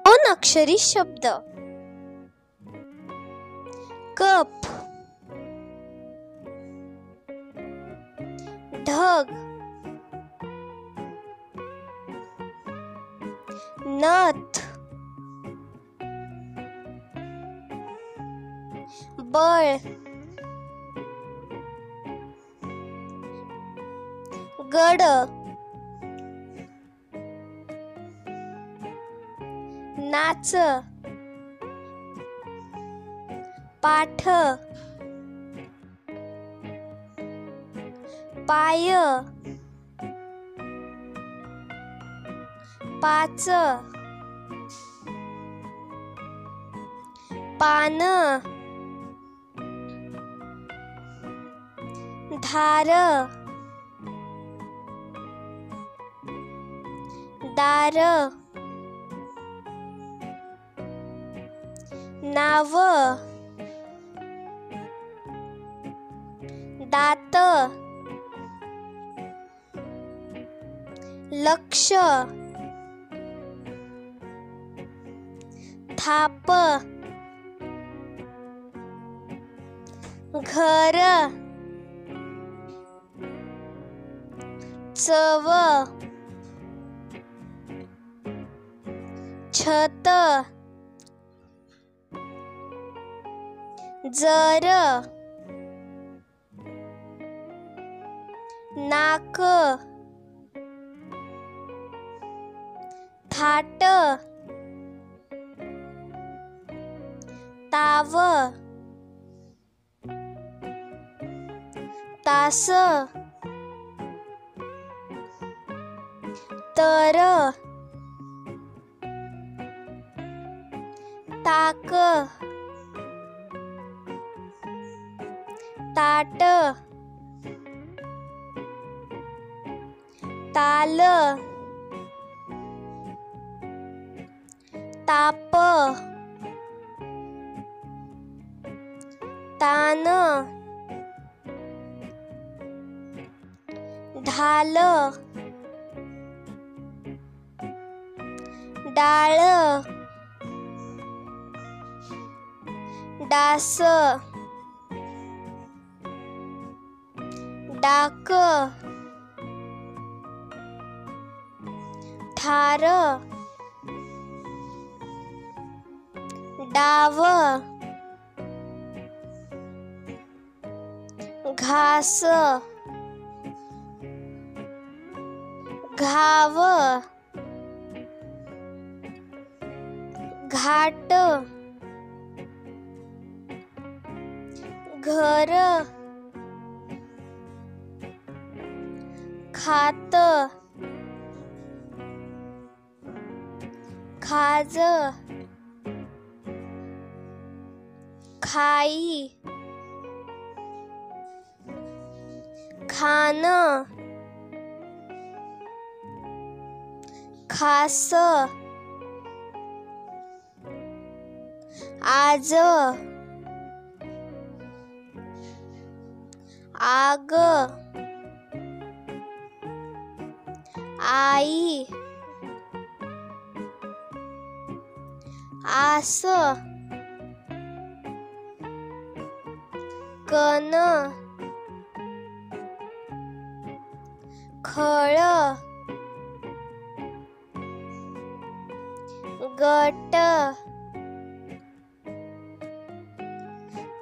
दोन अक्षरी शब्द कप, ढग, नथ, बळ, गड, नाच, पाठ, पाय, पाच, पान, धार, दार, नाव, दात, लक्ष, थाप, घर, चव, छत, जर, नाक, थाट, ताव, तास, तर, ताक, ताट, ताल, ताप, तान, ढाल, डाळ, डास, डाक, ठार, डाव, घास, घाव, घाट, घर, खात, खाज, खाई, खान, खास, आज, आग, आई, आस, कन, खळ, गट,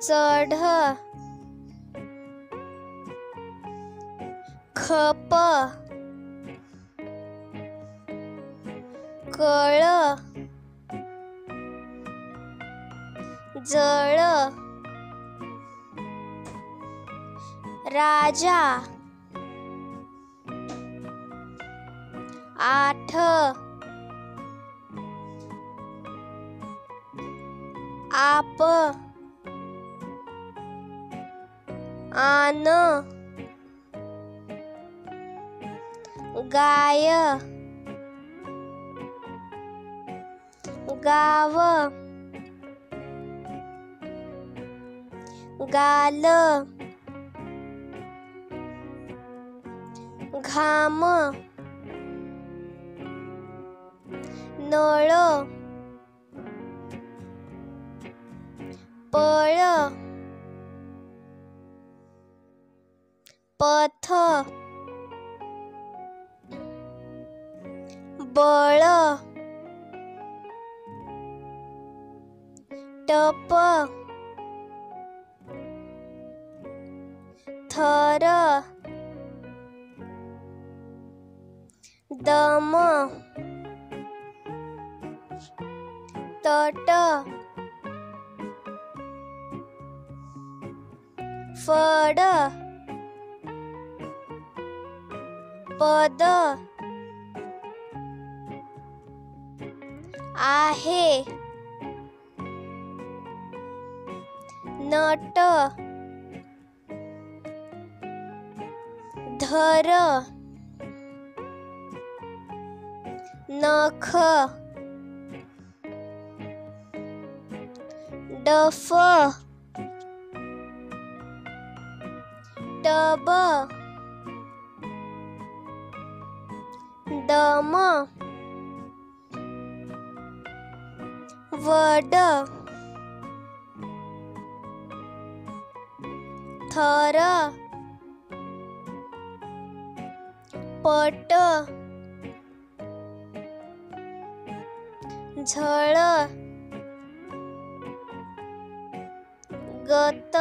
चढ, खप, कळ, जळ, राजा, आठ, आप, आन, गाय, गाव, गाल, घाम, नळ, पळ पथ बळ टप थर दम तट फड पद आहे नट धर नख डफ टब दम वड थर पट झळ गत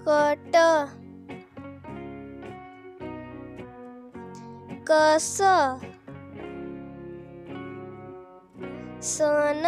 कट कस सन